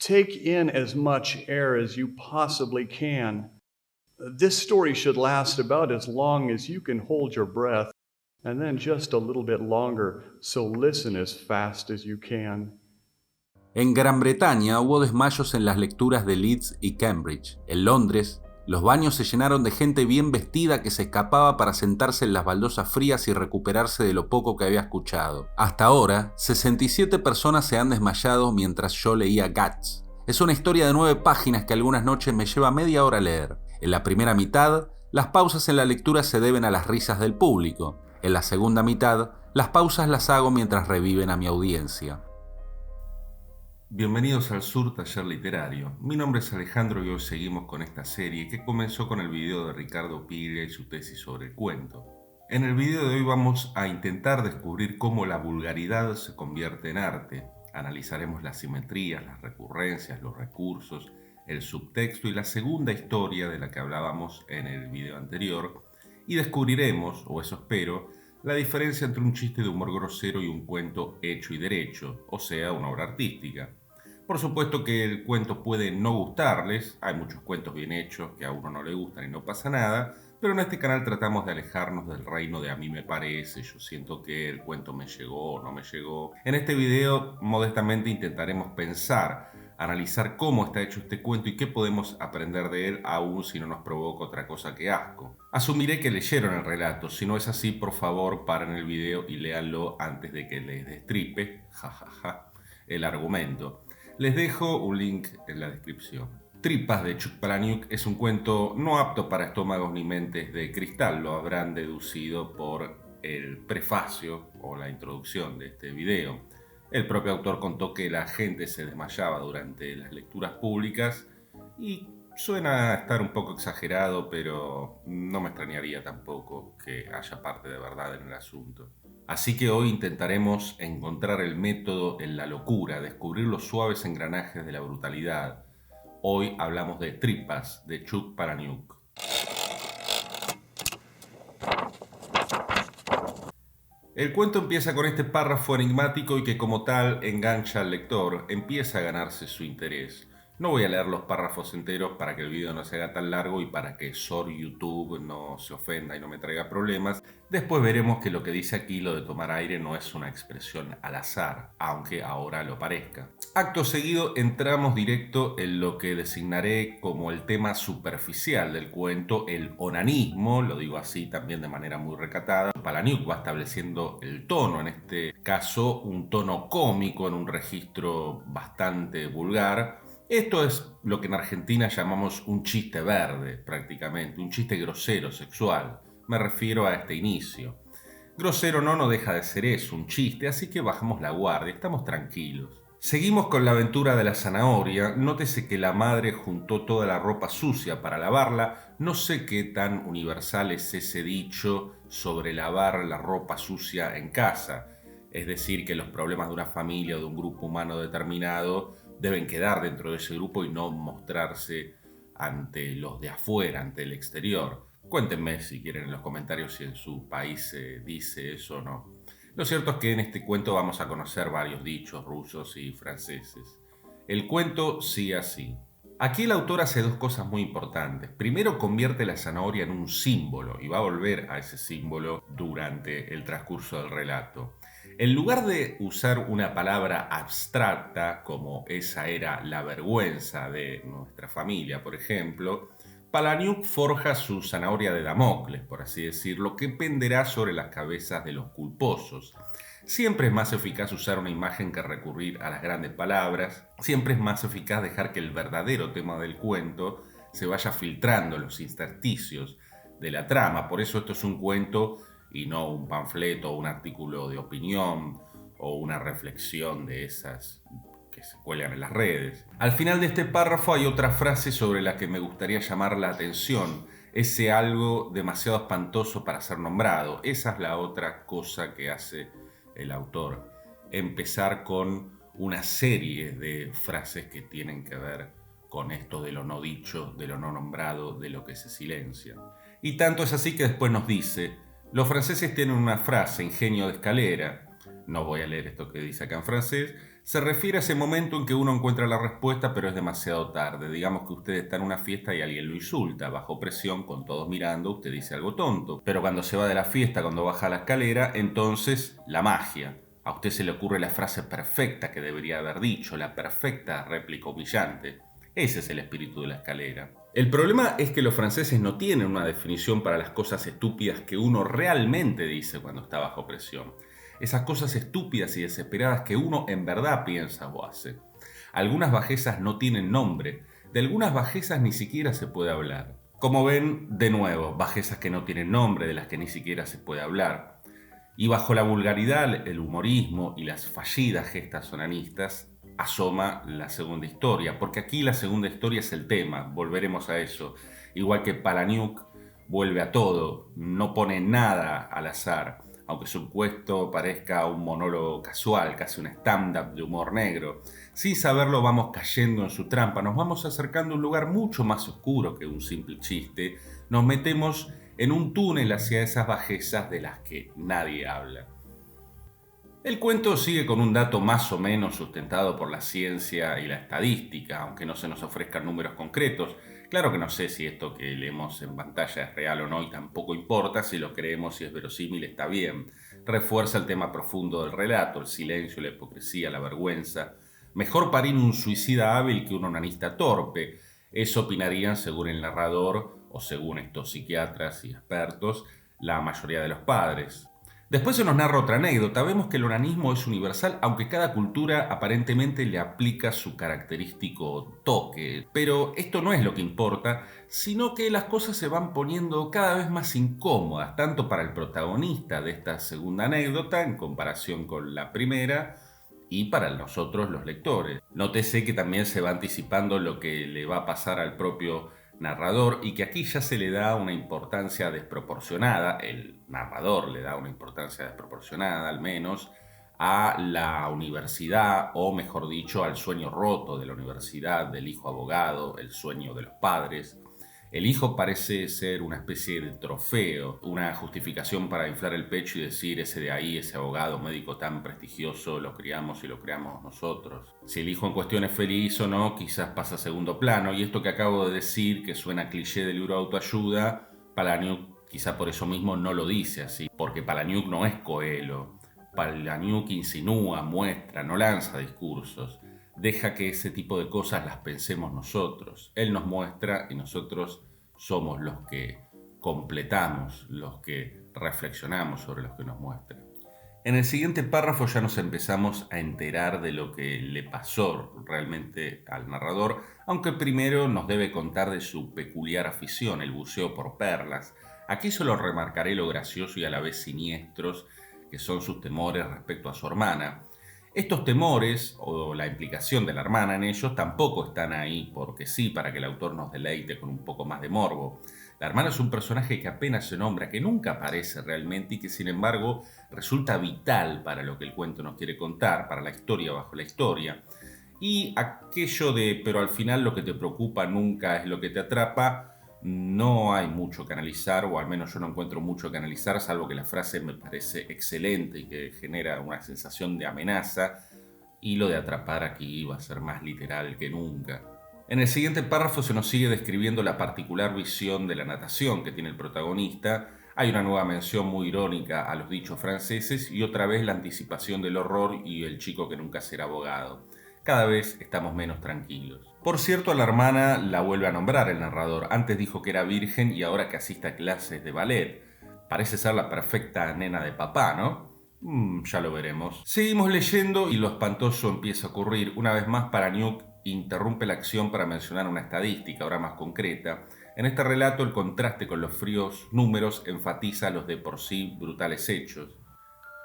Take in as much air as you possibly can. This story should last about as long as you can hold your breath, and then just a little bit longer, so listen as fast as you can. En Gran Bretaña hubo desmayos en las lecturas de Leeds y Cambridge. En Londres, los baños se llenaron de gente bien vestida que se escapaba para sentarse en las baldosas frías y recuperarse de lo poco que había escuchado. Hasta ahora, 67 personas se han desmayado mientras yo leía Guts. Es una historia de 9 páginas que algunas noches me lleva media hora leer. En la primera mitad, las pausas en la lectura se deben a las risas del público. En la segunda mitad, las pausas las hago mientras reviven a mi audiencia. Bienvenidos al Sur Taller Literario. Mi nombre es Alejandro y hoy seguimos con esta serie que comenzó con el video de Ricardo Piglia y su tesis sobre el cuento. En el video de hoy vamos a intentar descubrir cómo la vulgaridad se convierte en arte. Analizaremos las simetrías, las recurrencias, los recursos, el subtexto y la segunda historia de la que hablábamos en el video anterior y descubriremos, o eso espero, la diferencia entre un chiste de humor grosero y un cuento hecho y derecho, o sea, una obra artística. Por supuesto que el cuento puede no gustarles, hay muchos cuentos bien hechos que a uno no le gustan y no pasa nada, pero en este canal tratamos de alejarnos del reino de a mí me parece, yo siento que el cuento me llegó o no me llegó. En este video, modestamente intentaremos pensar, analizar cómo está hecho este cuento y qué podemos aprender de él aún si no nos provoca otra cosa que asco. Asumiré que leyeron el relato, si no es así, por favor paren el video y léanlo antes de que les destripe, el argumento. Les dejo un link en la descripción. Tripas de Chuck Palahniuk es un cuento no apto para estómagos ni mentes de cristal, lo habrán deducido por el prefacio o la introducción de este video. El propio autor contó que la gente se desmayaba durante las lecturas públicas y suena a estar un poco exagerado, pero no me extrañaría tampoco que haya parte de verdad en el asunto. Así que hoy intentaremos encontrar el método en la locura, descubrir los suaves engranajes de la brutalidad. Hoy hablamos de Tripas, de Chuck Palahniuk. El cuento empieza con este párrafo enigmático y que como tal engancha al lector, empieza a ganarse su interés. No voy a leer los párrafos enteros para que el video no se haga tan largo y para que Sor YouTube no se ofenda y no me traiga problemas. Después veremos que lo que dice aquí, lo de tomar aire, no es una expresión al azar, aunque ahora lo parezca. Acto seguido entramos directo en lo que designaré como el tema superficial del cuento, el onanismo, lo digo así también de manera muy recatada. Palahniuk va estableciendo el tono, en este caso un tono cómico en un registro bastante vulgar. Esto es lo que en Argentina llamamos un chiste verde, prácticamente, un chiste grosero, sexual. Me refiero a este inicio. Grosero no deja de ser eso, un chiste, así que bajamos la guardia, estamos tranquilos. Seguimos con la aventura de la zanahoria. Nótese que la madre juntó toda la ropa sucia para lavarla. No sé qué tan universal es ese dicho sobre lavar la ropa sucia en casa. Es decir, que los problemas de una familia o de un grupo humano determinado deben quedar dentro de ese grupo y no mostrarse ante los de afuera, ante el exterior. Cuéntenme si quieren en los comentarios si en su país se dice eso o no. Lo cierto es que en este cuento vamos a conocer varios dichos rusos y franceses. El cuento sigue así. Aquí el autor hace dos cosas muy importantes. Primero, convierte la zanahoria en un símbolo y va a volver a ese símbolo durante el transcurso del relato. En lugar de usar una palabra abstracta, como esa era la vergüenza de nuestra familia, por ejemplo, Palahniuk forja su zanahoria de Damocles, por así decirlo, que penderá sobre las cabezas de los culposos. Siempre es más eficaz usar una imagen que recurrir a las grandes palabras. Siempre es más eficaz dejar que el verdadero tema del cuento se vaya filtrando en los intersticios de la trama. Por eso esto es un cuento y no un panfleto o un artículo de opinión o una reflexión de esas que se cuelgan en las redes. Al final de este párrafo hay otra frase sobre la que me gustaría llamar la atención. Ese algo demasiado espantoso para ser nombrado. Esa es la otra cosa que hace el autor. Empezar con una serie de frases que tienen que ver con esto de lo no dicho, de lo no nombrado, de lo que se silencia. Y tanto es así que después nos dice: los franceses tienen una frase, ingenio de escalera. No voy a leer esto que dice acá en francés. Se refiere a ese momento en que uno encuentra la respuesta pero es demasiado tarde. Digamos que usted está en una fiesta y alguien lo insulta, bajo presión, con todos mirando, usted dice algo tonto. Pero cuando se va de la fiesta, cuando baja la escalera, entonces la magia. A usted se le ocurre la frase perfecta que debería haber dicho, la perfecta réplica humillante. Ese es el espíritu de la escalera. El problema es que los franceses no tienen una definición para las cosas estúpidas que uno realmente dice cuando está bajo presión. Esas cosas estúpidas y desesperadas que uno en verdad piensa o hace. Algunas bajezas no tienen nombre, de algunas bajezas ni siquiera se puede hablar. Como ven, de nuevo, bajezas que no tienen nombre, de las que ni siquiera se puede hablar. Y bajo la vulgaridad, el humorismo y las fallidas gestas onanistas, asoma la segunda historia, porque aquí la segunda historia es el tema, volveremos a eso. Igual que Palahniuk vuelve a todo, no pone nada al azar, aunque su cuento parezca un monólogo casual, casi un stand-up de humor negro. Sin saberlo vamos cayendo en su trampa, nos vamos acercando a un lugar mucho más oscuro que un simple chiste, nos metemos en un túnel hacia esas bajezas de las que nadie habla. El cuento sigue con un dato más o menos sustentado por la ciencia y la estadística, aunque no se nos ofrezcan números concretos. Claro que no sé si esto que leemos en pantalla es real o no y tampoco importa, si lo creemos y es verosímil está bien. Refuerza el tema profundo del relato, el silencio, la hipocresía, la vergüenza. Mejor parir un suicida hábil que un onanista torpe. Eso opinarían según el narrador o según estos psiquiatras y expertos, la mayoría de los padres. Después se nos narra otra anécdota. Vemos que el onanismo es universal, aunque cada cultura aparentemente le aplica su característico toque. Pero esto no es lo que importa, sino que las cosas se van poniendo cada vez más incómodas, tanto para el protagonista de esta segunda anécdota en comparación con la primera, y para nosotros los lectores. Nótese que también se va anticipando lo que le va a pasar al propio narrador y que aquí ya se le da una importancia desproporcionada, el narrador le da una importancia desproporcionada al menos, a la universidad, o mejor dicho, al sueño roto de la universidad, del hijo abogado, el sueño de los padres. El hijo parece ser una especie de trofeo, una justificación para inflar el pecho y decir ese de ahí, ese abogado médico tan prestigioso, lo criamos y lo creamos nosotros. Si el hijo en cuestión es feliz o no, quizás pasa a segundo plano. Y esto que acabo de decir, que suena cliché del libro de autoayuda, Palahniuk quizá por eso mismo no lo dice así, porque Palahniuk no es Coelho. Palahniuk insinúa, muestra, no lanza discursos. Deja que ese tipo de cosas las pensemos nosotros. Él nos muestra y nosotros somos los que completamos, los que reflexionamos sobre lo que nos muestra. En el siguiente párrafo ya nos empezamos a enterar de lo que le pasó realmente al narrador, aunque primero nos debe contar de su peculiar afición, el buceo por perlas. Aquí solo remarcaré lo gracioso y a la vez siniestros que son sus temores respecto a su hermana. Estos temores, o la implicación de la hermana en ellos, tampoco están ahí porque sí, para que el autor nos deleite con un poco más de morbo. La hermana es un personaje que apenas se nombra, que nunca aparece realmente y que sin embargo resulta vital para lo que el cuento nos quiere contar, para la historia bajo la historia. Y aquello de, pero al final lo que te preocupa nunca es lo que te atrapa, no hay mucho que analizar, o al menos yo no encuentro mucho que analizar, salvo que la frase me parece excelente y que genera una sensación de amenaza, y lo de atrapar aquí va a ser más literal que nunca. En el siguiente párrafo se nos sigue describiendo la particular visión de la natación que tiene el protagonista. Hay una nueva mención muy irónica a los dichos franceses y otra vez la anticipación del horror y el chico que nunca será abogado. Cada vez estamos menos tranquilos. Por cierto, a la hermana la vuelve a nombrar el narrador. Antes dijo que era virgen y ahora que asiste a clases de ballet. Parece ser la perfecta nena de papá, ¿no? Ya lo veremos. Seguimos leyendo y lo espantoso empieza a ocurrir. Una vez más, Palahniuk interrumpe la acción para mencionar una estadística, ahora más concreta. En este relato, el contraste con los fríos números enfatiza los de por sí brutales hechos.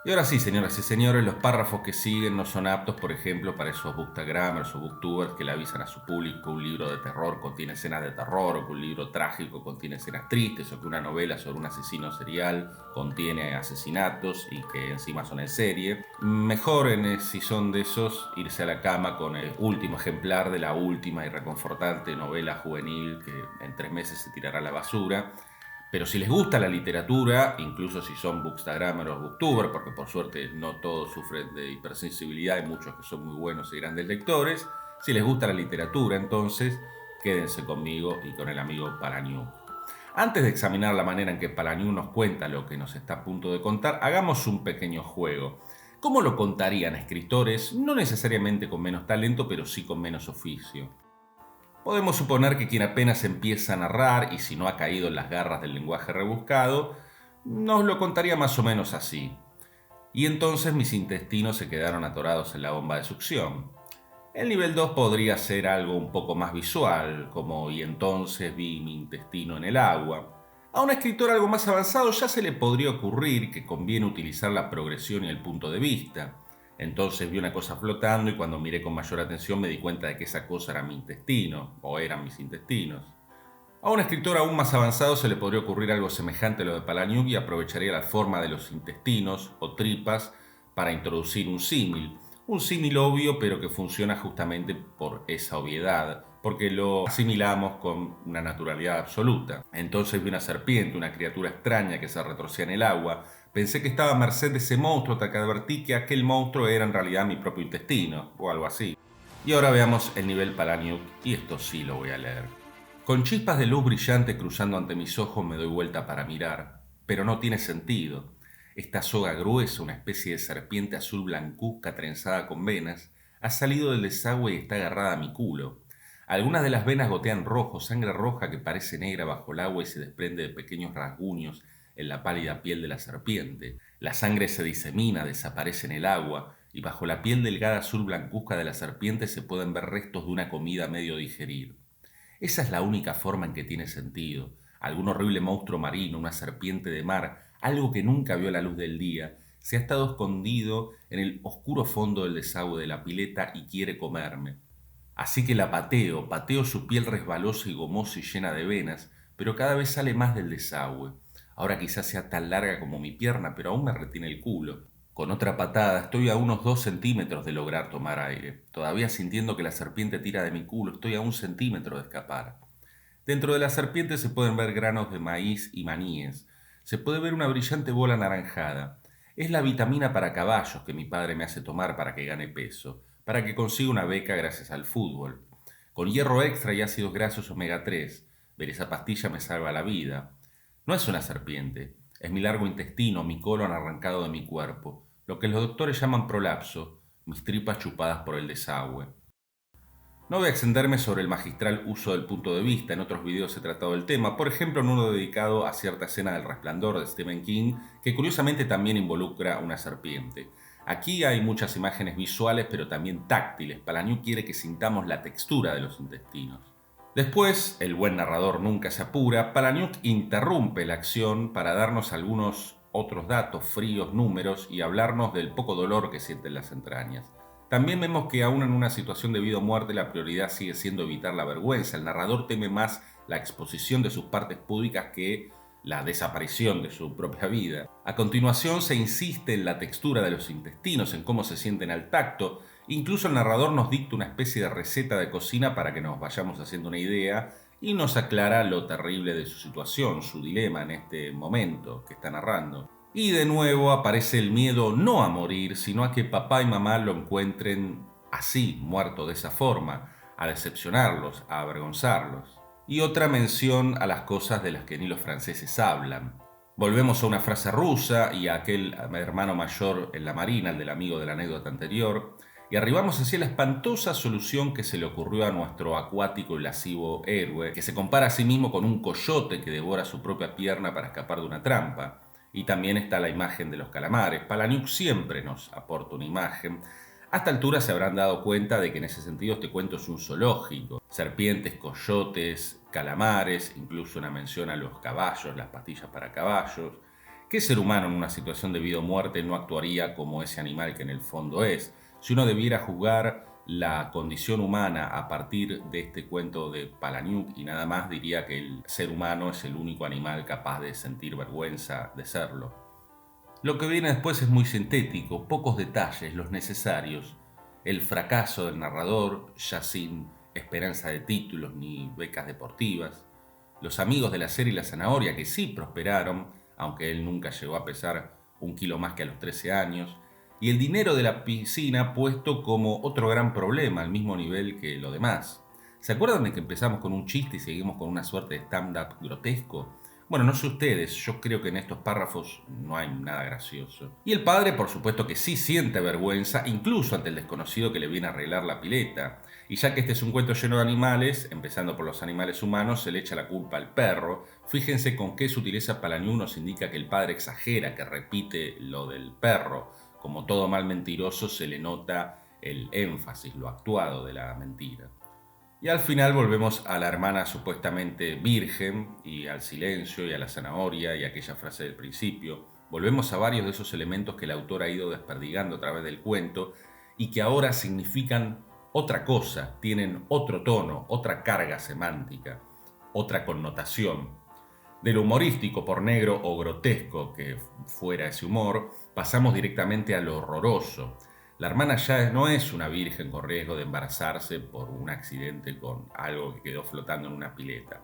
Y ahora sí, señoras y señores, los párrafos que siguen no son aptos, por ejemplo, para esos bookstagrammers o booktubers que le avisan a su público que un libro de terror contiene escenas de terror, o que un libro trágico contiene escenas tristes, o que una novela sobre un asesino serial contiene asesinatos y que encima son en serie. Mejor, si son de esos, irse a la cama con el último ejemplar de la última y reconfortante novela juvenil que en 3 meses se tirará a la basura. Pero si les gusta la literatura, incluso si son bookstagrammer o booktuber, porque por suerte no todos sufren de hipersensibilidad, hay muchos que son muy buenos y grandes lectores, si les gusta la literatura, entonces quédense conmigo y con el amigo Palahniuk. Antes de examinar la manera en que Palahniuk nos cuenta lo que nos está a punto de contar, hagamos un pequeño juego. ¿Cómo lo contarían escritores, no necesariamente con menos talento, pero sí con menos oficio? Podemos suponer que quien apenas empieza a narrar, y si no ha caído en las garras del lenguaje rebuscado, nos lo contaría más o menos así. Y entonces mis intestinos se quedaron atorados en la bomba de succión. El nivel 2 podría ser algo un poco más visual, como y entonces vi mi intestino en el agua. A un escritor algo más avanzado ya se le podría ocurrir que conviene utilizar la progresión y el punto de vista. Entonces vi una cosa flotando y cuando miré con mayor atención me di cuenta de que esa cosa era mi intestino, o eran mis intestinos. A un escritor aún más avanzado se le podría ocurrir algo semejante a lo de Palahniuk y aprovecharía la forma de los intestinos o tripas para introducir un símil. Un símil obvio pero que funciona justamente por esa obviedad, porque lo asimilamos con una naturalidad absoluta. Entonces vi una serpiente, una criatura extraña que se retorcía en el agua. Pensé que estaba a merced de ese monstruo hasta que advertí que aquel monstruo era en realidad mi propio intestino, o algo así. Y ahora veamos el nivel Palahniuk, y esto sí lo voy a leer. Con chispas de luz brillante cruzando ante mis ojos me doy vuelta para mirar, pero no tiene sentido. Esta soga gruesa, una especie de serpiente azul blancuzca trenzada con venas, ha salido del desagüe y está agarrada a mi culo. Algunas de las venas gotean rojo, sangre roja que parece negra bajo el agua y se desprende de pequeños rasguños en la pálida piel de la serpiente. La sangre se disemina, desaparece en el agua, y bajo la piel delgada azul blancuzca de la serpiente se pueden ver restos de una comida a medio digerir. Esa es la única forma en que tiene sentido. Algún horrible monstruo marino, una serpiente de mar, algo que nunca vio la luz del día, se ha estado escondido en el oscuro fondo del desagüe de la pileta y quiere comerme. Así que la pateo su piel resbalosa y gomosa y llena de venas, pero cada vez sale más del desagüe. Ahora quizás sea tan larga como mi pierna, pero aún me retiene el culo. Con otra patada estoy a unos 2 centímetros de lograr tomar aire. Todavía sintiendo que la serpiente tira de mi culo, estoy a 1 centímetro de escapar. Dentro de la serpiente se pueden ver granos de maíz y maníes. Se puede ver una brillante bola anaranjada. Es la vitamina para caballos que mi padre me hace tomar para que gane peso, para que consiga una beca gracias al fútbol. Con hierro extra y ácidos grasos omega 3. Ver esa pastilla me salva la vida. No es una serpiente, es mi largo intestino, mi colon arrancado de mi cuerpo, lo que los doctores llaman prolapso, mis tripas chupadas por el desagüe. No voy a extenderme sobre el magistral uso del punto de vista, en otros videos he tratado el tema, por ejemplo en uno dedicado a cierta escena del Resplandor de Stephen King, que curiosamente también involucra una serpiente. Aquí hay muchas imágenes visuales, pero también táctiles. Palahniuk quiere que sintamos la textura de los intestinos. Después, el buen narrador nunca se apura, Palahniuk interrumpe la acción para darnos algunos otros datos, fríos, números y hablarnos del poco dolor que sienten las entrañas. También vemos que aún en una situación de vida o muerte la prioridad sigue siendo evitar la vergüenza. El narrador teme más la exposición de sus partes públicas que la desaparición de su propia vida. A continuación se insiste en la textura de los intestinos, en cómo se sienten al tacto. Incluso el narrador nos dicta una especie de receta de cocina para que nos vayamos haciendo una idea y nos aclara lo terrible de su situación, su dilema en este momento que está narrando. Y de nuevo aparece el miedo no a morir, sino a que papá y mamá lo encuentren así, muerto de esa forma, a decepcionarlos, a avergonzarlos. Y otra mención a las cosas de las que ni los franceses hablan. Volvemos a una frase rusa y a aquel hermano mayor en la marina, el del amigo de la anécdota anterior, y arribamos hacia la espantosa solución que se le ocurrió a nuestro acuático y lascivo héroe, que se compara a sí mismo con un coyote que devora su propia pierna para escapar de una trampa. Y también está la imagen de los calamares. Palahniuk siempre nos aporta una imagen. A esta altura se habrán dado cuenta de que en ese sentido este cuento es un zoológico. Serpientes, coyotes, calamares, incluso una mención a los caballos, las pastillas para caballos. ¿Qué ser humano en una situación de vida o muerte no actuaría como ese animal que en el fondo es? Si uno debiera juzgar la condición humana a partir de este cuento de Palahniuk y nada más, diría que el ser humano es el único animal capaz de sentir vergüenza de serlo. Lo que viene después es muy sintético, pocos detalles, los necesarios. El fracaso del narrador, ya sin esperanza de títulos ni becas deportivas. los amigos de la serie La Zanahoria, que sí prosperaron, aunque él nunca llegó a pesar 1 kilo más que a los 13 años, y el dinero de la piscina puesto como otro gran problema, al mismo nivel que lo demás. ¿Se acuerdan de que empezamos con un chiste y seguimos con una suerte de stand-up grotesco? Bueno, no sé ustedes, yo creo que en estos párrafos no hay nada gracioso. Y el padre, por supuesto que sí siente vergüenza, incluso ante el desconocido que le viene a arreglar la pileta. Y ya que este es un cuento lleno de animales, empezando por los animales humanos, se le echa la culpa al perro. Fíjense con qué sutileza Palaniuk nos indica que el padre exagera, que repite lo del perro. Como todo mal mentiroso, se le nota el énfasis, lo actuado de la mentira. Y al final volvemos a la hermana supuestamente virgen, y al silencio, y a la zanahoria, y a aquella frase del principio. Volvemos a varios de esos elementos que el autor ha ido desperdigando a través del cuento, y que ahora significan otra cosa, tienen otro tono, otra carga semántica, otra connotación. De lo humorístico, por negro o grotesco que fuera ese humor, pasamos directamente a lo horroroso. La hermana ya no es una virgen con riesgo de embarazarse por un accidente con algo que quedó flotando en una pileta.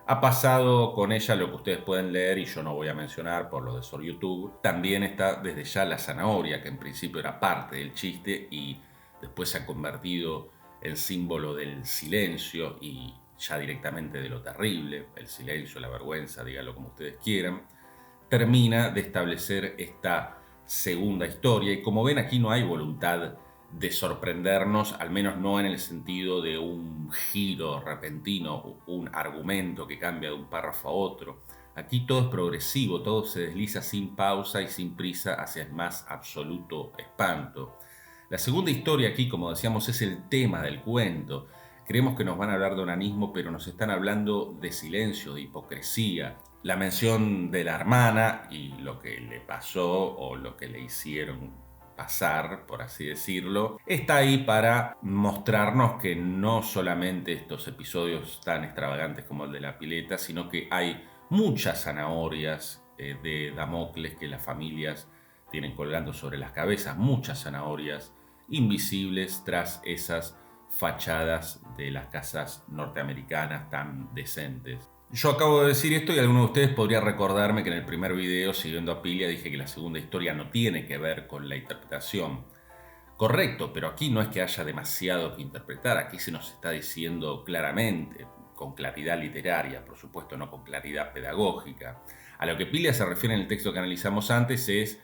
Ha pasado con ella lo que ustedes pueden leer y yo no voy a mencionar por lo de Sor YouTube. También está desde ya la zanahoria, que en principio era parte del chiste y después se ha convertido en símbolo del silencio y ya directamente de lo terrible, el silencio, la vergüenza, díganlo como ustedes quieran. Termina de establecer esta segunda historia y como ven aquí no hay voluntad de sorprendernos, al menos no en el sentido de un giro repentino, un argumento que cambia de un párrafo a otro. Aquí todo es progresivo, todo se desliza sin pausa y sin prisa hacia el más absoluto espanto. La segunda historia aquí, como decíamos, es el tema del cuento. Creemos que nos van a hablar de onanismo, pero nos están hablando de silencio, de hipocresía. La mención de la hermana y lo que le pasó o lo que le hicieron pasar, por así decirlo, está ahí para mostrarnos que no solamente estos episodios tan extravagantes como el de la pileta, sino que hay muchas zanahorias de Damocles que las familias tienen colgando sobre las cabezas, muchas zanahorias invisibles tras esas fachadas de las casas norteamericanas tan decentes. Yo acabo de decir esto y alguno de ustedes podría recordarme que en el primer video, siguiendo a Pilia, dije que la segunda historia no tiene que ver con la interpretación. Correcto, pero aquí no es que haya demasiado que interpretar, aquí se nos está diciendo claramente, con claridad literaria, por supuesto no con claridad pedagógica. A lo que Pilia se refiere en el texto que analizamos antes es,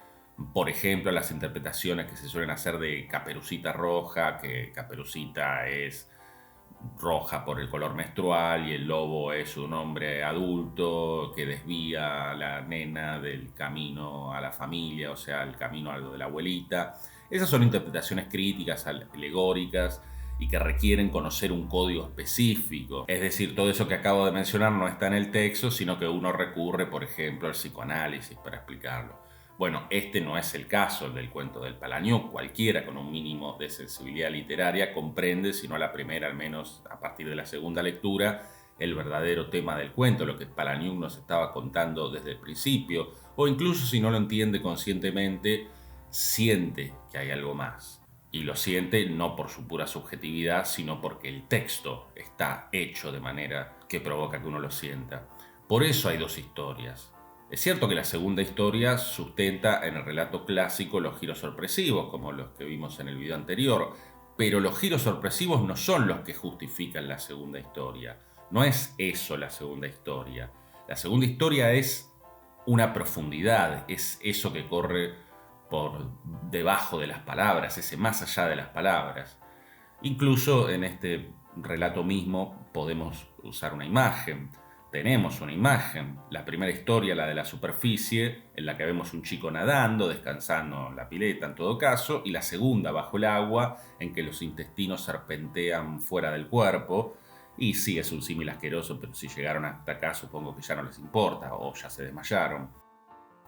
por ejemplo, las interpretaciones que se suelen hacer de Caperucita Roja, que Caperucita es roja por el color menstrual y el lobo es un hombre adulto que desvía a la nena del camino a la familia, o sea, el camino a lo de la abuelita. Esas son interpretaciones críticas, alegóricas y que requieren conocer un código específico. Es decir, todo eso que acabo de mencionar no está en el texto, sino que uno recurre, por ejemplo, al psicoanálisis para explicarlo. Bueno, este no es el caso del cuento del Palaniuk. Cualquiera con un mínimo de sensibilidad literaria comprende, si no a la primera, al menos a partir de la segunda lectura, el verdadero tema del cuento, lo que Palaniuk nos estaba contando desde el principio, o incluso si no lo entiende conscientemente, siente que hay algo más. Y lo siente no por su pura subjetividad, sino porque el texto está hecho de manera que provoca que uno lo sienta. Por eso hay dos historias. Es cierto que la segunda historia sustenta en el relato clásico los giros sorpresivos, como los que vimos en el video anterior, pero los giros sorpresivos no son los que justifican la segunda historia. No es eso la segunda historia. La segunda historia es una profundidad, es eso que corre por debajo de las palabras, ese más allá de las palabras. Incluso en este relato mismo podemos usar una imagen. Tenemos una imagen, la primera historia, la de la superficie, en la que vemos un chico nadando, descansando en la pileta en todo caso, y la segunda bajo el agua, en que los intestinos serpentean fuera del cuerpo, y sí es un símil asqueroso, pero si llegaron hasta acá supongo que ya no les importa, o ya se desmayaron.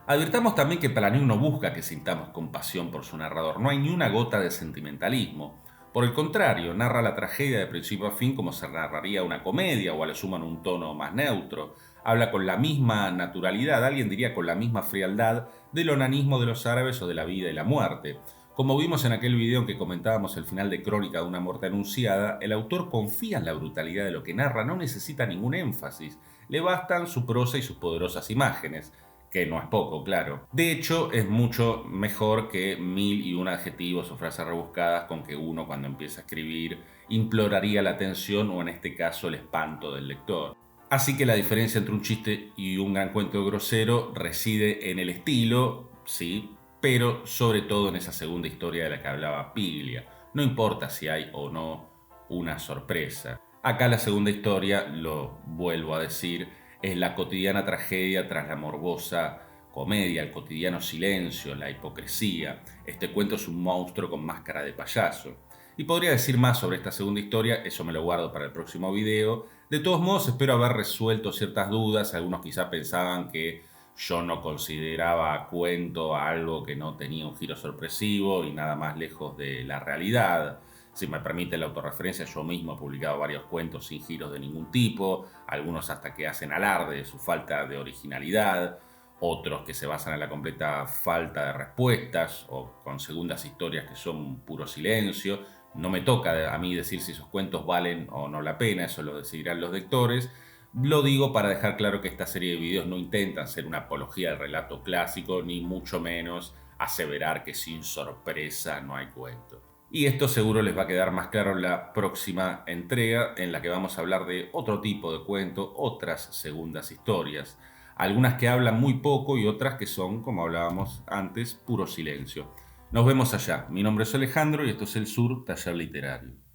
Advirtamos también que Palaniuk no busca que sintamos compasión por su narrador, no hay ni una gota de sentimentalismo. Por el contrario, narra la tragedia de principio a fin como se narraría una comedia o a lo sumo en un tono más neutro. Habla con la misma naturalidad, alguien diría con la misma frialdad, del onanismo de los árabes o de la vida y la muerte. Como vimos en aquel video en que comentábamos el final de Crónica de una muerte anunciada, el autor confía en la brutalidad de lo que narra, no necesita ningún énfasis, le bastan su prosa y sus poderosas imágenes, que no es poco, claro. De hecho, es mucho mejor que 1001 adjetivos o frases rebuscadas con que uno, cuando empieza a escribir, imploraría la atención o en este caso el espanto del lector. Así que la diferencia entre un chiste y un gran cuento grosero reside en el estilo, sí, pero sobre todo en esa segunda historia de la que hablaba Piglia. No importa si hay o no una sorpresa. Acá la segunda historia, lo vuelvo a decir, es la cotidiana tragedia tras la morbosa comedia, el cotidiano silencio, la hipocresía. Este cuento es un monstruo con máscara de payaso. Y podría decir más sobre esta segunda historia, eso me lo guardo para el próximo video. De todos modos, espero haber resuelto ciertas dudas. Algunos quizá pensaban que yo no consideraba cuento algo que no tenía un giro sorpresivo y nada más lejos de la realidad. Si me permite la autorreferencia, yo mismo he publicado varios cuentos sin giros de ningún tipo, algunos hasta que hacen alarde de su falta de originalidad, otros que se basan en la completa falta de respuestas o con segundas historias que son puro silencio. No me toca a mí decir si esos cuentos valen o no la pena, eso lo decidirán los lectores. Lo digo para dejar claro que esta serie de videos no intentan ser una apología del relato clásico, ni mucho menos aseverar que sin sorpresa no hay cuento. Y esto seguro les va a quedar más claro en la próxima entrega, en la que vamos a hablar de otro tipo de cuento, otras segundas historias. Algunas que hablan muy poco y otras que son, como hablábamos antes, puro silencio. Nos vemos allá. Mi nombre es Alejandro y esto es El Sur, Taller Literario.